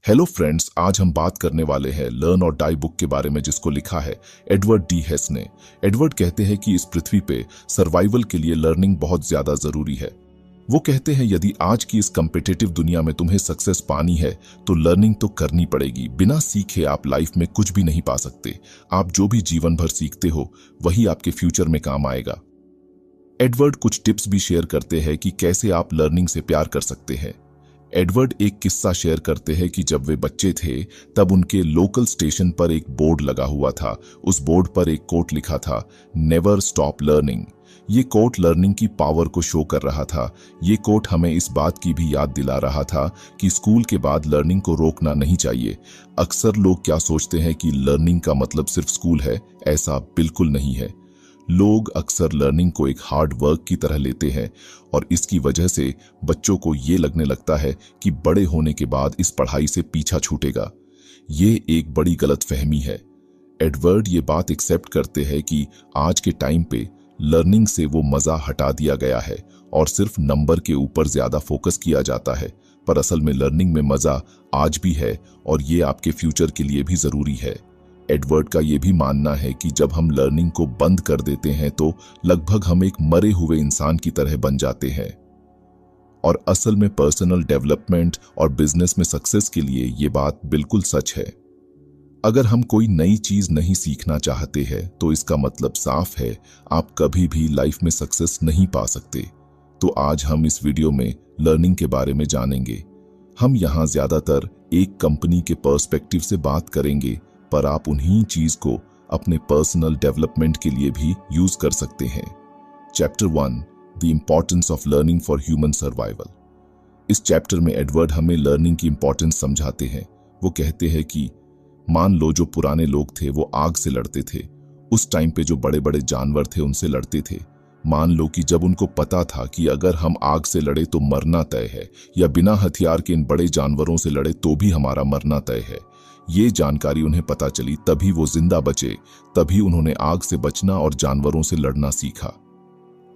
Hello friends, आज हम बात करने वाले हैं लर्न और डाई बुक के बारे में, जिसको लिखा है एडवर्ड डी हेस ने। एडवर्ड कहते हैं कि इस पृथ्वी पे सर्वाइवल के लिए लर्निंग बहुत ज्यादा जरूरी है। वो कहते हैं यदि आज की इस कॉम्पिटिटिव दुनिया में तुम्हें सक्सेस पानी है तो लर्निंग तो करनी पड़ेगी। बिना सीखे आप लाइफ में कुछ भी नहीं पा सकते। आप जो भी जीवन भर सीखते हो वही आपके फ्यूचर में काम आएगा। एडवर्ड कुछ टिप्स भी शेयर करते हैं कि कैसे आप लर्निंग से प्यार कर सकते हैं। एडवर्ड एक किस्सा शेयर करते हैं कि जब वे बच्चे थे तब उनके लोकल स्टेशन पर एक बोर्ड लगा हुआ था। उस बोर्ड पर एक कोट लिखा था, नेवर स्टॉप लर्निंग। ये कोट लर्निंग की पावर को शो कर रहा था। ये कोट हमें इस बात की भी याद दिला रहा था कि स्कूल के बाद लर्निंग को रोकना नहीं चाहिए। अक्सर लोग क्या सोचते हैं कि लर्निंग का मतलब सिर्फ स्कूल है। ऐसा बिल्कुल नहीं है। लोग अक्सर लर्निंग को एक हार्ड वर्क की तरह लेते हैं और इसकी वजह से बच्चों को ये लगने लगता है कि बड़े होने के बाद इस पढ़ाई से पीछा छूटेगा। ये एक बड़ी गलतफहमी है। एडवर्ड ये बात एक्सेप्ट करते हैं कि आज के टाइम पे लर्निंग से वो मजा हटा दिया गया है और सिर्फ नंबर के ऊपर ज्यादा फोकस किया जाता है। पर असल में लर्निंग में मजा आज भी है और ये आपके फ्यूचर के लिए भी जरूरी है। एडवर्ड का यह भी मानना है कि जब हम लर्निंग को बंद कर देते हैं तो लगभग हम एक मरे हुए इंसान की तरह बन जाते हैं। और असल में पर्सनल डेवलपमेंट और बिजनेस में सक्सेस के लिए यह बात बिल्कुल सच है। अगर हम कोई नई चीज नहीं सीखना चाहते हैं तो इसका मतलब साफ है, आप कभी भी लाइफ में सक्सेस नहीं पा सकते। तो आज हम इस वीडियो में लर्निंग के बारे में जानेंगे। हम यहां ज्यादातर एक कंपनी के पर्सपेक्टिव से बात करेंगे, पर आप उन्हीं चीज को अपने पर्सनल डेवलपमेंट के लिए भी यूज कर सकते हैं। Chapter 1, the importance of learning for human survival. इस चैप्टर में एडवर्ड हमें लर्निंग की इंपॉर्टेंस समझाते हैं। वो कहते हैं कि मान लो जो पुराने लोग थे वो आग से लड़ते थे। उस टाइम पे जो बड़े बड़े जानवर थे उनसे लड़ते थे। मान लो कि जब उनको पता था कि अगर हम आग से लड़े तो मरना तय है, या बिना हथियार के इन बड़े जानवरों से लड़े तो भी हमारा मरना तय है। ये जानकारी उन्हें पता चली, तभी वो जिंदा बचे। तभी उन्होंने आग से बचना और जानवरों से लड़ना सीखा।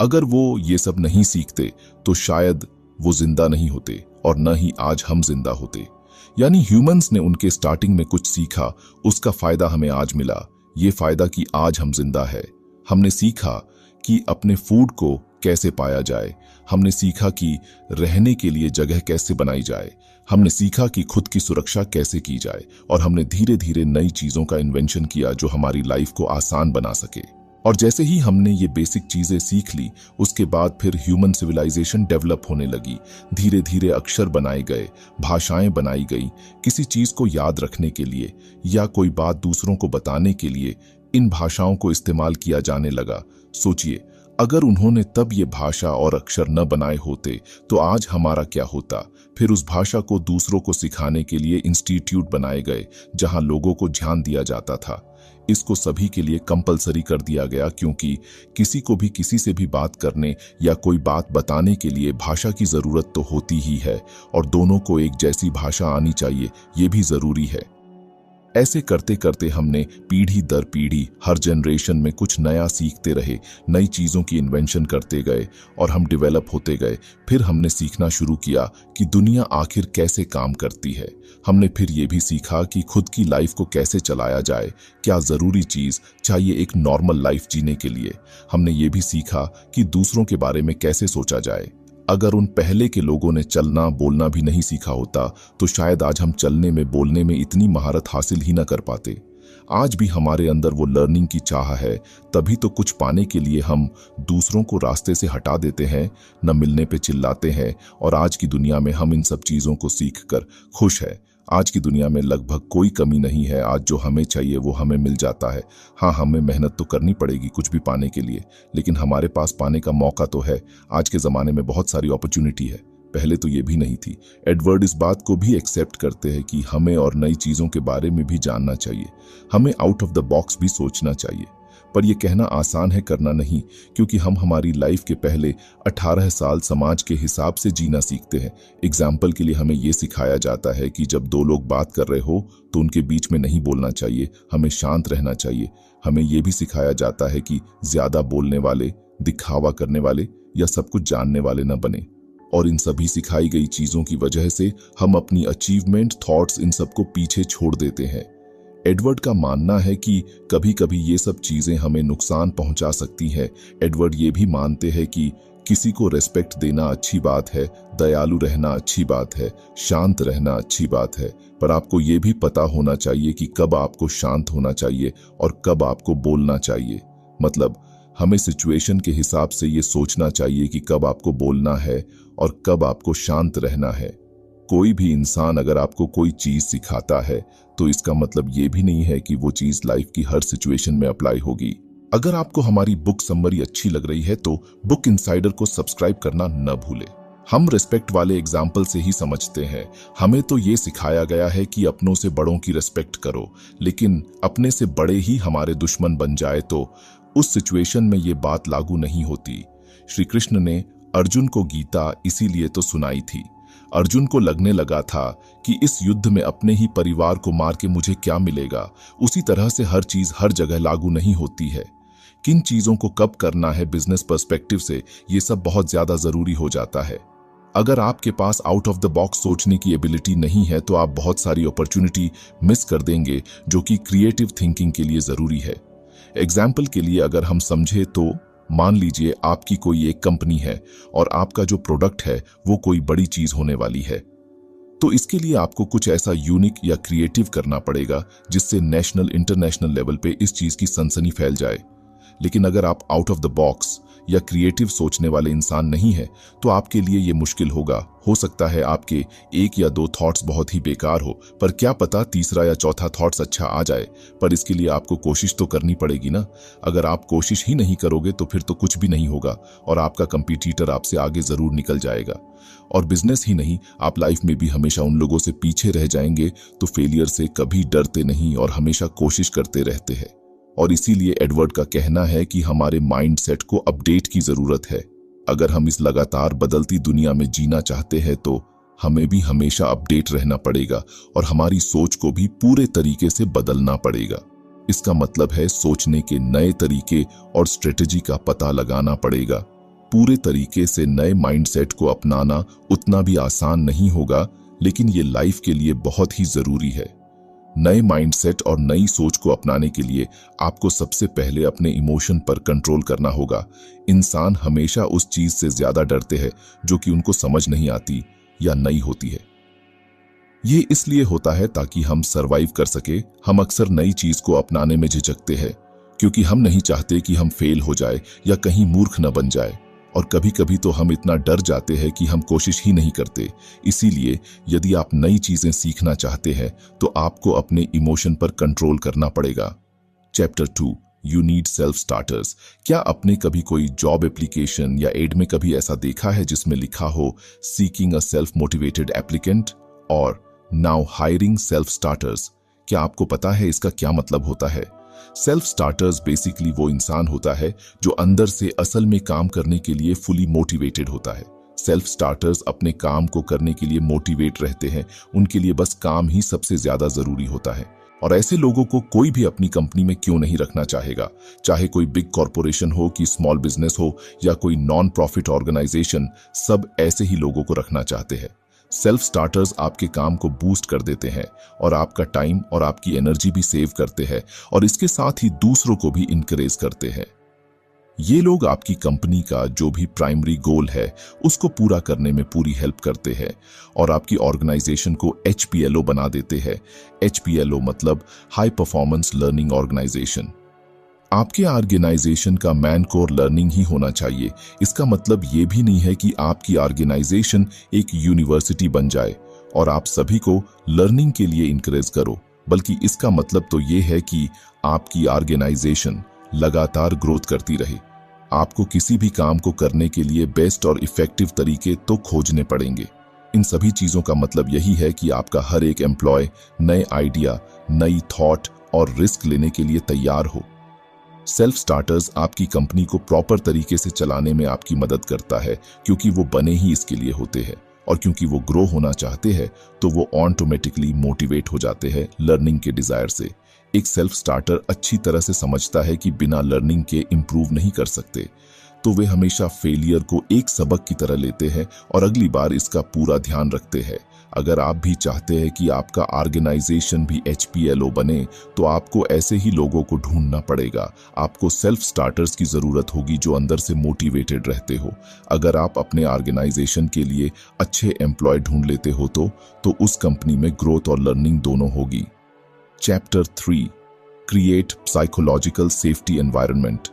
अगर वो ये सब नहीं सीखते तो शायद वो जिंदा नहीं होते और न ही आज हम जिंदा होते। यानी ह्यूमंस ने उनके स्टार्टिंग में कुछ सीखा, उसका फायदा हमें आज मिला। ये फायदा कि आज हम जिंदा है। हमने सीखा कि अपने फूड को कैसे पाया जाए। हमने सीखा कि रहने के लिए जगह कैसे बनाई जाए। हमने सीखा कि खुद की सुरक्षा कैसे की जाए। और हमने धीरे धीरे नई चीजों का इन्वेंशन किया जो हमारी लाइफ को आसान बना सके। और जैसे ही हमने ये बेसिक चीजें सीख ली, उसके बाद फिर ह्यूमन सिविलाइजेशन डेवलप होने लगी। धीरे धीरे अक्षर बनाए गए, भाषाएं बनाई गई। किसी चीज को याद रखने के लिए या कोई बात दूसरों को बताने के लिए इन भाषाओं को इस्तेमाल किया जाने लगा। सोचिए, अगर उन्होंने तब ये भाषा और अक्षर न बनाए होते तो आज हमारा क्या होता। फिर उस भाषा को दूसरों को सिखाने के लिए इंस्टीट्यूट बनाए गए जहां लोगों को ध्यान दिया जाता था। इसको सभी के लिए कंपलसरी कर दिया गया, क्योंकि किसी को भी किसी से भी बात करने या कोई बात बताने के लिए भाषा की जरूरत तो होती ही है, और दोनों को एक जैसी भाषा आनी चाहिए, ये भी जरूरी है। ऐसे करते करते हमने पीढ़ी दर पीढ़ी हर जनरेशन में कुछ नया सीखते रहे, नई चीजों की इन्वेंशन करते गए और हम डेवलप होते गए। फिर हमने सीखना शुरू किया कि दुनिया आखिर कैसे काम करती है। हमने फिर ये भी सीखा कि खुद की लाइफ को कैसे चलाया जाए, क्या जरूरी चीज चाहिए एक नॉर्मल लाइफ जीने के लिए। हमने ये भी सीखा कि दूसरों के बारे में कैसे सोचा जाए। अगर उन पहले के लोगों ने चलना बोलना भी नहीं सीखा होता तो शायद आज हम चलने में बोलने में इतनी महारत हासिल ही न कर पाते। आज भी हमारे अंदर वो लर्निंग की चाह है, तभी तो कुछ पाने के लिए हम दूसरों को रास्ते से हटा देते हैं, न मिलने पे चिल्लाते हैं। और आज की दुनिया में हम इन सब चीजों को सीखकर खुश है। आज की दुनिया में लगभग कोई कमी नहीं है। आज जो हमें चाहिए वो हमें मिल जाता है। हाँ, हमें मेहनत तो करनी पड़ेगी कुछ भी पाने के लिए, लेकिन हमारे पास पाने का मौका तो है। आज के ज़माने में बहुत सारी अपॉर्चुनिटी है, पहले तो ये भी नहीं थी। एडवर्ड इस बात को भी एक्सेप्ट करते हैं कि हमें और नई चीज़ों के बारे में भी जानना चाहिए। हमें आउट ऑफ द बॉक्स भी सोचना चाहिए। पर यह कहना आसान है, करना नहीं, क्योंकि हम हमारी लाइफ के पहले 18 साल समाज के हिसाब से जीना सीखते हैं। एग्जाम्पल के लिए हमें यह सिखाया जाता है कि जब दो लोग बात कर रहे हो तो उनके बीच में नहीं बोलना चाहिए, हमें शांत रहना चाहिए। हमें यह भी सिखाया जाता है कि ज्यादा बोलने वाले, दिखावा करने वाले या सब कुछ जानने वाले न बने। और इन सभी सिखाई गई चीजों की वजह से हम अपनी अचीवमेंट, थॉट्स, इन सबको पीछे छोड़ देते हैं। एडवर्ड का मानना है कि कभी कभी ये सब चीजें हमें नुकसान पहुंचा सकती हैं। एडवर्ड ये भी मानते हैं कि किसी को रेस्पेक्ट देना अच्छी बात है, दयालु रहना अच्छी बात है, शांत रहना अच्छी बात है, पर आपको ये भी पता होना चाहिए कि कब आपको शांत होना चाहिए और कब आपको बोलना चाहिए। मतलब हमें सिचुएशन के हिसाब से ये सोचना चाहिए कि कब आपको बोलना है और कब आपको शांत रहना है। कोई भी इंसान अगर आपको कोई चीज सिखाता है तो इसका मतलब ये भी नहीं है कि वो चीज लाइफ की हर सिचुएशन में अप्लाई होगी। अगर आपको हमारी बुक समरी अच्छी लग रही है तो बुक इनसाइडर को सब्सक्राइब करना न भूले। हम रिस्पेक्ट वाले एग्जाम्पल से ही समझते हैं। हमें तो ये सिखाया गया है कि अपनों से बड़ों की रिस्पेक्ट करो, लेकिन अपने से बड़े ही हमारे दुश्मन बन जाए तो उस सिचुएशन में ये बात लागू नहीं होती। श्री कृष्ण ने अर्जुन को गीता इसीलिए तो सुनाई थी। अर्जुन को लगने लगा था कि इस युद्ध में अपने ही परिवार को मार के मुझे क्या मिलेगा। उसी तरह से हर चीज हर जगह लागू नहीं होती है। किन चीजों को कब करना है बिजनेस पर्सपेक्टिव से, ये सब बहुत ज्यादा जरूरी हो जाता है। अगर आपके pass out of the box सोचने की एबिलिटी नहीं है तो आप बहुत सारी अपॉर्चुनिटी मिस कर देंगे जो कि क्रिएटिव थिंकिंग के लिए जरूरी है। एग्जाम्पल के लिए अगर हम समझे तो मान लीजिए आपकी कोई एक कंपनी है और आपका जो प्रोडक्ट है वो कोई बड़ी चीज होने वाली है, तो इसके लिए आपको कुछ ऐसा यूनिक या क्रिएटिव करना पड़ेगा जिससे नेशनल इंटरनेशनल लेवल पे इस चीज की सनसनी फैल जाए। लेकिन अगर आप आउट ऑफ द बॉक्स या क्रिएटिव सोचने वाले इंसान नहीं है तो आपके लिए ये मुश्किल होगा। हो सकता है आपके एक या दो थॉट्स बहुत ही बेकार हो, पर क्या पता तीसरा या चौथा थॉट्स अच्छा आ जाए। पर इसके लिए आपको कोशिश तो करनी पड़ेगी ना। अगर आप कोशिश ही नहीं करोगे तो फिर तो कुछ भी नहीं होगा और आपका कंपटीटर आपसे आगे जरूर निकल जाएगा। और बिजनेस ही नहीं, आप लाइफ में भी हमेशा उन लोगों से पीछे रह जाएंगे तो फेलियर से कभी डरते नहीं और हमेशा कोशिश करते रहते हैं। और इसीलिए एडवर्ड का कहना है कि हमारे माइंडसेट को अपडेट की जरूरत है। अगर हम इस लगातार बदलती दुनिया में जीना चाहते हैं तो हमें भी हमेशा अपडेट रहना पड़ेगा और हमारी सोच को भी पूरे तरीके से बदलना पड़ेगा। इसका मतलब है सोचने के नए तरीके और स्ट्रेटेजी का पता लगाना पड़ेगा। पूरे तरीके से नए माइंडसेट को अपनाना उतना भी आसान नहीं होगा, लेकिन ये लाइफ के लिए बहुत ही जरूरी है। नए माइंडसेट और नई सोच को अपनाने के लिए आपको सबसे पहले अपने इमोशन पर कंट्रोल करना होगा। इंसान हमेशा उस चीज से ज्यादा डरते हैं जो कि उनको समझ नहीं आती या नई होती है। ये इसलिए होता है ताकि हम सरवाइव कर सके। हम अक्सर नई चीज को अपनाने में झिझकते हैं क्योंकि हम नहीं चाहते कि हम फेल हो जाए या कहीं मूर्ख न बन जाए। और कभी कभी तो हम इतना डर जाते हैं कि हम कोशिश ही नहीं करते। इसीलिए यदि आप नई चीजें सीखना चाहते हैं तो आपको अपने इमोशन पर कंट्रोल करना पड़ेगा। Chapter 2, you need self starters. क्या आपने कभी कोई जॉब एप्लीकेशन या एड में कभी ऐसा देखा है जिसमें लिखा हो seeking a self motivated applicant और नाउ हायरिंग सेल्फ स्टार्टर्स? क्या आपको पता है इसका क्या मतलब होता है? सेल्फ स्टार्टर्स बेसिकली वो इंसान होता है जो अंदर से असल में काम करने के लिए फुली मोटिवेटेड होता है। सेल्फ स्टार्टर्स अपने काम को करने के लिए मोटिवेट रहते हैं। उनके लिए बस काम ही सबसे ज्यादा जरूरी होता है। और ऐसे लोगों को कोई भी अपनी कंपनी में क्यों नहीं रखना चाहेगा, चाहे कोई बिग कॉरपोरेशन हो कि स्मॉल बिजनेस हो या कोई नॉन प्रॉफिट ऑर्गेनाइजेशन, सब ऐसे ही लोगों को रखना चाहते हैं। सेल्फ स्टार्टर्स आपके काम को बूस्ट कर देते हैं और आपका टाइम और आपकी एनर्जी भी सेव करते हैं और इसके साथ ही दूसरों को भी इनकरेज करते हैं। ये लोग आपकी कंपनी का जो भी प्राइमरी गोल है उसको पूरा करने में पूरी हेल्प करते हैं और आपकी ऑर्गेनाइजेशन को HPLO बना देते हैं। HPLO मतलब हाई परफॉर्मेंस लर्निंग ऑर्गेनाइजेशन। आपके ऑर्गेनाइजेशन का मैन कोर लर्निंग ही होना चाहिए। इसका मतलब ये भी नहीं है कि आपकी ऑर्गेनाइजेशन एक यूनिवर्सिटी बन जाए और आप सभी को लर्निंग के लिए इनकरेज करो, बल्कि इसका मतलब तो ये है कि आपकी ऑर्गेनाइजेशन लगातार ग्रोथ करती रहे। आपको किसी भी काम को करने के लिए बेस्ट और इफेक्टिव तरीके तो खोजने पड़ेंगे। इन सभी चीजों का मतलब यही है कि आपका हर एक एम्प्लॉय नए आइडिया, नई थॉट और रिस्क लेने के लिए तैयार हो। सेल्फ स्टार्टर्स आपकी कंपनी को प्रॉपर तरीके से चलाने में आपकी मदद करता है क्योंकि वो बने ही इसके लिए होते हैं और क्योंकि वो ग्रो होना चाहते हैं तो वो ऑटोमेटिकली मोटिवेट हो जाते हैं लर्निंग के डिजायर से। एक सेल्फ स्टार्टर अच्छी तरह से समझता है कि बिना लर्निंग के इंप्रूव नहीं कर सकते। तो वे हमेशा फेलियर को एक सबक की तरह लेते हैं और अगली बार इसका पूरा ध्यान रखते हैं। अगर आप भी चाहते हैं कि आपका ऑर्गेनाइजेशन भी HPLO बने, तो आपको ऐसे ही लोगों को ढूंढना पड़ेगा। आपको सेल्फ स्टार्टर्स की जरूरत होगी जो अंदर से मोटिवेटेड रहते हो। अगर आप अपने ऑर्गेनाइजेशन के लिए अच्छे एम्प्लॉय ढूंढ लेते हो तो उस कंपनी में ग्रोथ और लर्निंग दोनों होगी। Chapter 3, create psychological safety environment.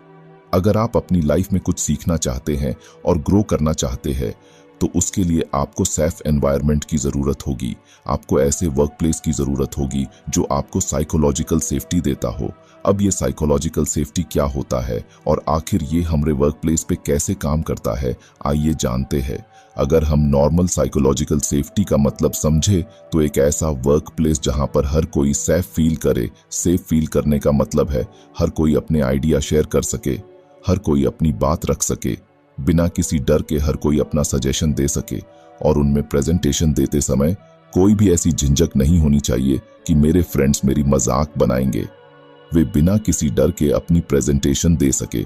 अगर आप अपनी लाइफ में कुछ सीखना चाहते हैं और ग्रो करना चाहते हैं, तो उसके लिए आपको सेफ एनवायरनमेंट की ज़रूरत होगी। आपको ऐसे वर्क प्लेस की ज़रूरत होगी जो आपको साइकोलॉजिकल सेफ्टी देता हो। अब ये साइकोलॉजिकल सेफ्टी क्या होता है और आखिर ये हमारे वर्क प्लेस पे कैसे काम करता है, आइए जानते हैं। अगर हम नॉर्मल साइकोलॉजिकल सेफ्टी का मतलब समझे, तो एक ऐसा वर्क प्लेस जहां पर हर कोई सेफ फील करे। सेफ फील करने का मतलब है हर कोई अपने आइडिया शेयर कर सके, हर कोई अपनी बात रख सके, बिना किसी डर के हर कोई अपना सजेशन दे सके, और उनमें प्रेजेंटेशन देते समय कोई भी ऐसी झिझक नहीं होनी चाहिए कि मेरे फ्रेंड्स मेरी मजाक बनाएंगे। वे बिना किसी डर के अपनी प्रेजेंटेशन दे सके,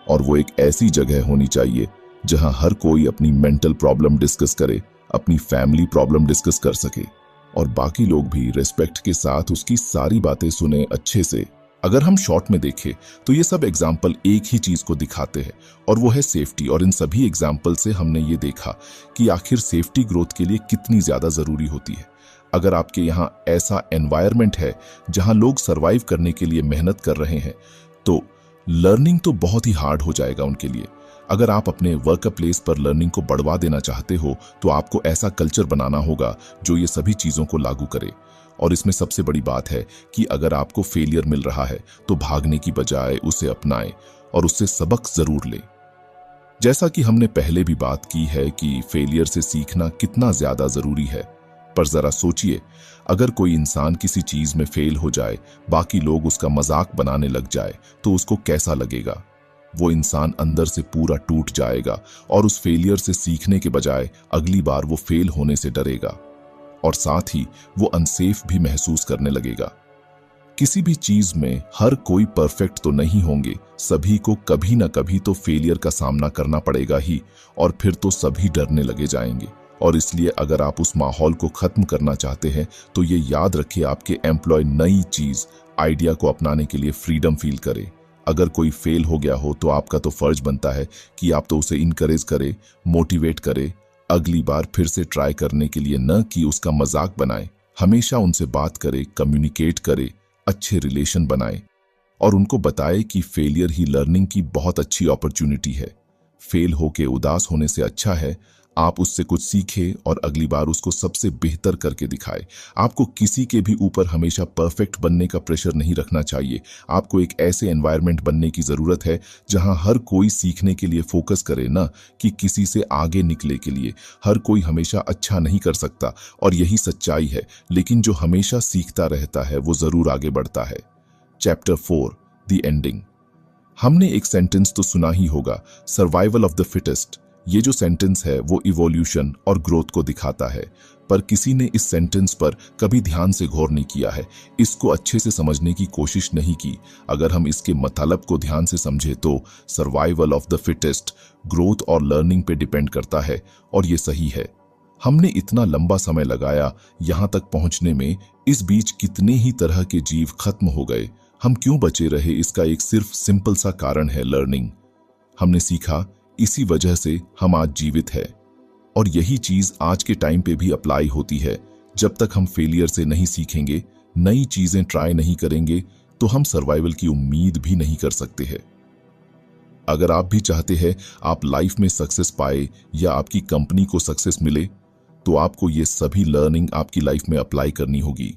और वो एक ऐसी जगह होनी चाहिए जहां हर कोई अपनी मेंटल प्रॉब्लम डिस्कस करे, अपनी फैमिली प्रॉब्लम डिस्कस कर सके, और बाकी लोग भी रिस्पेक्ट के साथ उसकी सारी बातें सुने अच्छे से। अगर हम शॉर्ट में देखें तो ये सब एग्जाम्पल एक ही चीज को दिखाते हैं, और वो है सेफ्टी। और इन सभी एग्जाम्पल से हमने ये देखा कि आखिर सेफ्टी ग्रोथ के लिए कितनी ज्यादा जरूरी होती है। अगर आपके यहाँ ऐसा एनवायरनमेंट है जहां लोग सरवाइव करने के लिए मेहनत कर रहे हैं, तो लर्निंग तो बहुत ही हार्ड हो जाएगा उनके लिए। अगर आप अपने वर्क प्लेस पर लर्निंग को बढ़वा देना चाहते हो, तो आपको ऐसा कल्चर बनाना होगा जो ये सभी चीजों को लागू करे। और इसमें सबसे बड़ी बात है कि अगर आपको फेलियर मिल रहा है, तो भागने की बजाय उसे अपनाएं और उससे सबक जरूर लें। जैसा कि हमने पहले भी बात की है कि फेलियर से सीखना कितना ज्यादा जरूरी है, पर जरा सोचिए, अगर कोई इंसान किसी चीज में फेल हो जाए, बाकी लोग उसका मजाक बनाने लग जाए, तो उसको कैसा लगेगा? वो इंसान अंदर से पूरा टूट जाएगा और उस फेलियर से सीखने के बजाय अगली बार वो फेल होने से डरेगा, और साथ ही वो अनसेफ भी महसूस करने लगेगा। किसी भी चीज में हर कोई परफेक्ट तो नहीं होंगे, सभी को कभी ना कभी तो फेलियर का सामना करना पड़ेगा ही, और फिर तो सभी डरने लगे जाएंगे। और इसलिए अगर आप उस माहौल को खत्म करना चाहते हैं, तो ये याद रखिए, आपके एम्प्लॉय नई चीज, आइडिया को अपनाने के लिए फ्रीडम फील करे। अगर कोई फेल हो गया हो, तो आपका तो फर्ज बनता है कि आप तो उसे इनकरेज करे, मोटिवेट करे, अगली बार फिर से ट्राई करने के लिए, न कि उसका मजाक बनाए। हमेशा उनसे बात करे, कम्युनिकेट करे, अच्छे रिलेशन बनाए, और उनको बताए कि फेलियर ही लर्निंग की बहुत अच्छी अपॉर्चुनिटी है। फेल होके उदास होने से अच्छा है आप उससे कुछ सीखे और अगली बार उसको सबसे बेहतर करके दिखाए। आपको किसी के भी ऊपर हमेशा परफेक्ट बनने का प्रेशर नहीं रखना चाहिए। आपको एक ऐसे एनवायरनमेंट बनने की जरूरत है जहां हर कोई सीखने के लिए फोकस करे, ना कि किसी से आगे निकले के लिए। हर कोई हमेशा अच्छा नहीं कर सकता, और यही सच्चाई है, लेकिन जो हमेशा सीखता रहता है वो जरूर आगे बढ़ता है। Chapter 4, the ending. हमने एक सेंटेंस तो सुना ही होगा, सर्वाइवल ऑफ द फिटेस्ट। ये जो सेंटेंस है वो इवोल्यूशन और ग्रोथ को दिखाता है, पर किसी ने इस सेंटेंस पर कभी ध्यान से गौर नहीं किया है, इसको अच्छे से समझने की कोशिश नहीं की। अगर हम इसके मतलब को ध्यान से समझे तो survival of the fittest growth और लर्निंग पे डिपेंड करता है, और ये सही है। हमने इतना लंबा समय लगाया यहां तक पहुंचने में, इस बीच कितने ही तरह के जीव खत्म हो गए, हम क्यों बचे रहे? इसका एक सिर्फ सिंपल सा कारण है, लर्निंग। हमने सीखा, इसी वजह से हम आज जीवित हैं, और यही चीज आज के टाइम पे भी अप्लाई होती है। जब तक हम फेलियर से नहीं सीखेंगे, नई चीजें ट्राई नहीं करेंगे, तो हम सर्वाइवल की उम्मीद भी नहीं कर सकते हैं। अगर आप भी चाहते हैं आप लाइफ में सक्सेस पाए या आपकी कंपनी को सक्सेस मिले, तो आपको ये सभी लर्निंग आपकी लाइफ में अप्लाई करनी होगी।